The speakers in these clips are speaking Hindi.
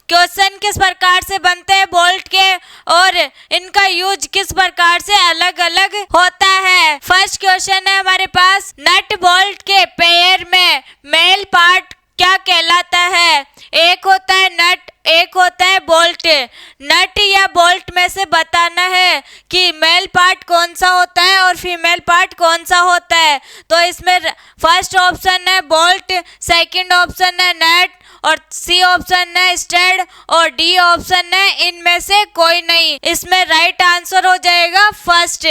क्वेश्चन किस प्रकार से बनते हैं बोल्ट के और इनका यूज किस प्रकार से अलग अलग होता है। फर्स्ट क्वेश्चन है हमारे पास, नट बोल्ट के पेयर में मेल पार्ट क्या कहलाता है। एक होता है नट, एक होता है बोल्ट। नट या बोल्ट में से बताना है कि मेल पार्ट कौन सा होता है और फीमेल पार्ट कौन सा होता है। तो इसमें फर्स्ट ऑप्शन है बोल्ट, सेकंड ऑप्शन है नट और सी ऑप्शन है स्टड और डी ऑप्शन है इनमें से कोई नहीं। इसमें राइट आंसर हो जाएगा फर्स्ट,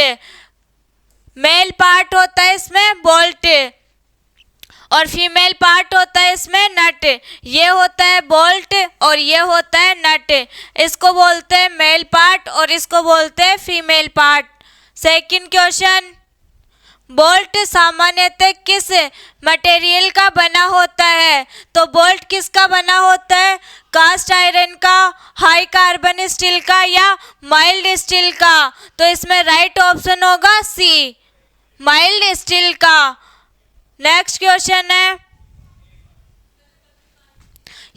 मेल पार्ट होता है इसमें बोल्ट और फीमेल पार्ट होता है इसमें नट। ये होता है बोल्ट और ये होता है नट। इसको बोलते हैं मेल पार्ट और इसको बोलते हैं female part. Second question, bolt सामान्यतः किस मटेरियल का बना होता है। तो बोल्ट किसका बना होता है, कास्ट आयरन का, हाई कार्बन स्टील का या माइल्ड स्टील का। तो इसमें राइट ऑप्शन होगा सी, माइल्ड स्टील का। नेक्स्ट क्वेश्चन है,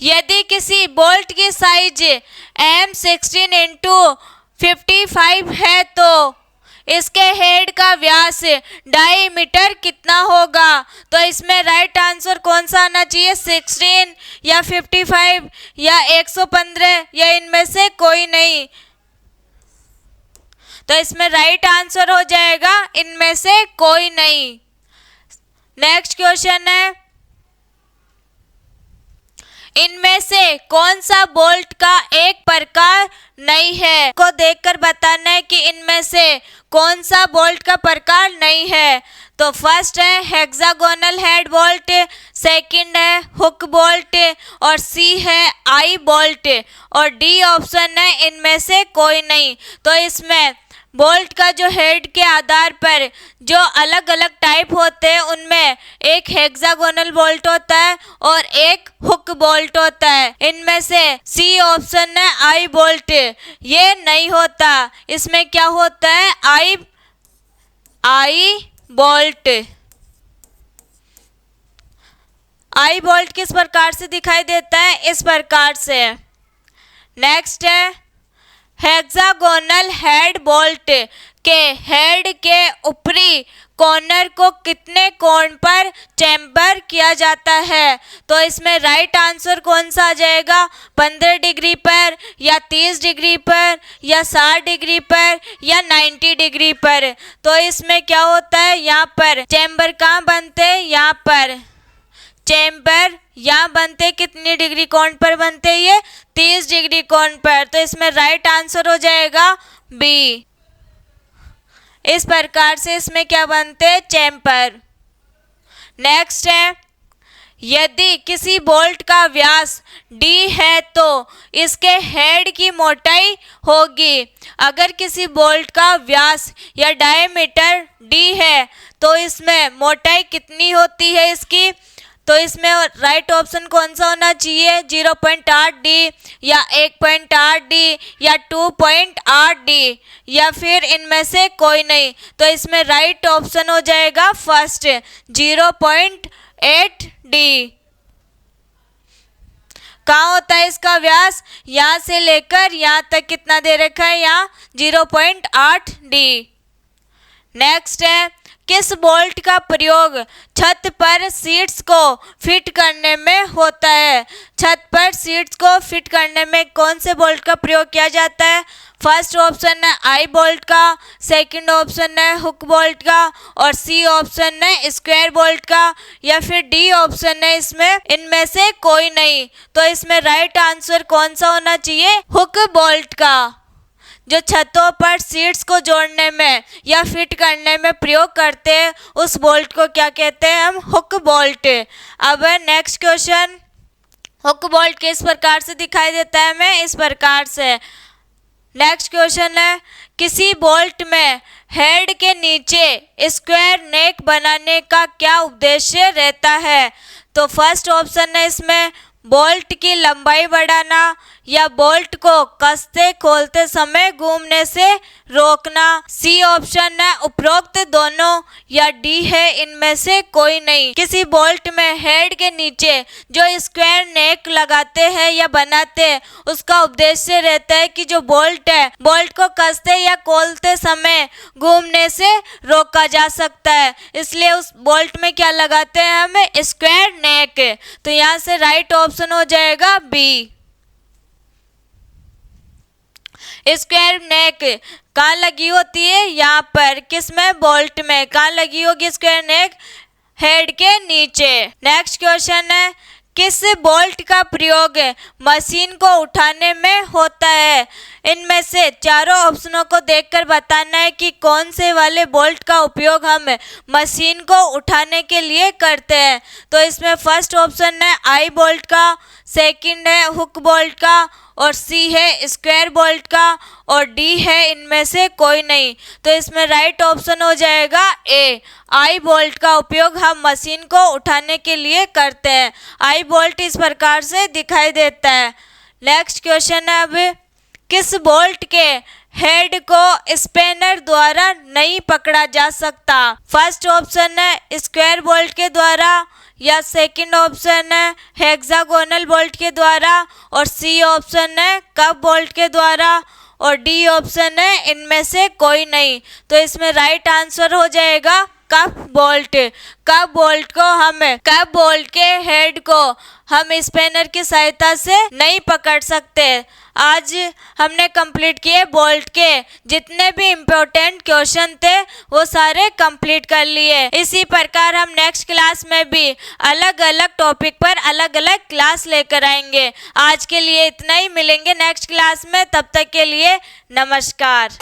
यदि किसी बोल्ट की साइज M16 × 55 है तो इसके हेड का व्यास डायमीटर कितना होगा। तो इसमें राइट आंसर कौन सा आना चाहिए, 16 या 55 या 115 या इनमें से कोई नहीं। तो इसमें राइट आंसर हो जाएगा इनमें से कोई नहीं। नेक्स्ट क्वेश्चन है, इनमें से कौन सा बोल्ट का एक प्रकार नहीं है। को देखकर बताना है कि इनमें से कौन सा बोल्ट का प्रकार नहीं है। तो फर्स्ट है हेक्सागोनल हेड बोल्ट, सेकंड है हुक बोल्ट और सी है आई बोल्ट और डी ऑप्शन है इनमें से कोई नहीं। तो इसमें बोल्ट का जो हेड के आधार पर जो अलग अलग टाइप होते हैं उनमें एक हेक्सागोनल बोल्ट होता है और एक हुक बोल्ट होता है। इनमें से सी ऑप्शन है आई बोल्ट, ये नहीं होता। इसमें क्या होता है, आई बोल्ट। आई बोल्ट किस प्रकार से दिखाई देता है, इस प्रकार से। नेक्स्ट है, हेक्सागोनल हेड बोल्ट के हेड के ऊपरी कॉर्नर को कितने कोण पर चैम्बर किया जाता है। तो इसमें राइट आंसर कौन सा आ जाएगा, 15 डिग्री पर या 30 डिग्री पर या 60 डिग्री पर या 90 डिग्री पर। तो इसमें क्या होता है, यहाँ पर चैम्बर कहाँ बनते हैं, यहाँ पर चैम्बर यहाँ बनते कितनी डिग्री कोण पर बनते हैं, ये 30 डिग्री कोण पर। तो इसमें राइट आंसर हो जाएगा बी। इस प्रकार से इसमें क्या बनते हैं, चैम्बर। नेक्स्ट है, यदि किसी बोल्ट का व्यास d है तो इसके हेड की मोटाई होगी। अगर किसी बोल्ट का व्यास या डायमीटर d है तो इसमें मोटाई कितनी होती है इसकी। तो इसमें राइट ऑप्शन कौन सा होना चाहिए, 0.8 डी या 1.8 डी या 2.8 डी या फिर इनमें से कोई नहीं। तो इसमें राइट ऑप्शन हो जाएगा फर्स्ट, 0.8 डी। कहाँ होता है इसका व्यास, यहाँ से लेकर यहाँ तक कितना दे रखा है, यहाँ 0.8 डी। नेक्स्ट है, किस बोल्ट का प्रयोग छत पर सीट्स को फिट करने में होता है। छत पर सीट्स को फिट करने में कौन से बोल्ट का प्रयोग किया जाता है। फर्स्ट ऑप्शन है आई बोल्ट का, सेकंड ऑप्शन है हुक बोल्ट का और सी ऑप्शन है स्क्वायर बोल्ट का या फिर डी ऑप्शन है इसमें इनमें से कोई नहीं। तो इसमें राइट आंसर कौन सा होना चाहिए, हुक बोल्ट का। जो छतों पर सीट्स को जोड़ने में या फिट करने में प्रयोग करते हैं उस बोल्ट को क्या कहते हैं हम, हुक बोल्ट। अब नेक्स्ट क्वेश्चन, हुक बोल्ट किस प्रकार से दिखाई देता है हमें, इस प्रकार से। नेक्स्ट क्वेश्चन है, किसी बोल्ट में हेड के नीचे स्क्वायर नेक बनाने का क्या उद्देश्य रहता है। तो फर्स्ट ऑप्शन है इसमें बोल्ट की लंबाई बढ़ाना या बोल्ट को कसते खोलते समय घूमने से रोकना, सी ऑप्शन है उपरोक्त दोनों, या डी है इनमें से कोई नहीं। किसी बोल्ट में हेड के नीचे जो स्क्वायर नेक लगाते हैं या बनाते हैं उसका उद्देश्य रहता है कि जो बोल्ट है बोल्ट को कसते या खोलते समय घूमने से रोका जा सकता है, इसलिए उस बोल्ट में क्या लगाते हैं हम, स्क्वायर नेक। तो यहाँ से राइट ऑप्शन हो जाएगा बी। स्क्वायर नेक कहाँ लगी होती है, यहाँ पर, किसमें, बोल्ट में। कहाँ लगी होगी स्क्वायर नेक, हेड के नीचे। नेक्स्ट क्वेश्चन है, किस बोल्ट का प्रयोग मशीन को उठाने में होता है। इनमें से चारों ऑप्शनों को देखकर बताना है कि कौन से वाले बोल्ट का उपयोग हम मशीन को उठाने के लिए करते हैं। तो इसमें फर्स्ट ऑप्शन है आई बोल्ट का, सेकंड है हुक बोल्ट का, और सी है स्क्वायर बोल्ट का, और डी है इनमें से कोई नहीं। तो इसमें राइट ऑप्शन हो जाएगा ए, आई बोल्ट का उपयोग हम मशीन को उठाने के लिए करते हैं। आई बोल्ट इस प्रकार से दिखाई देता है। नेक्स्ट क्वेश्चन है, अब किस बोल्ट के हेड को स्पैनर द्वारा नहीं पकड़ा जा सकता। फर्स्ट ऑप्शन है स्क्वायर बोल्ट के द्वारा, या सेकंड ऑप्शन है हेक्सागोनल बोल्ट के द्वारा, और सी ऑप्शन है कप बोल्ट के द्वारा, और डी ऑप्शन है इनमें से कोई नहीं। तो इसमें राइट आंसर हो जाएगा कप बोल्ट। कप बोल्ट को हम, कप बोल्ट के हेड को हम स्पैनर की सहायता से नहीं पकड़ सकते। आज हमने कंप्लीट किए बोल्ट के जितने भी इम्पोर्टेंट क्वेश्चन थे वो सारे कंप्लीट कर लिए। इसी प्रकार हम नेक्स्ट क्लास में भी अलग अलग टॉपिक पर अलग अलग क्लास लेकर आएंगे। आज के लिए इतना ही, मिलेंगे नेक्स्ट क्लास में, तब तक के लिए नमस्कार।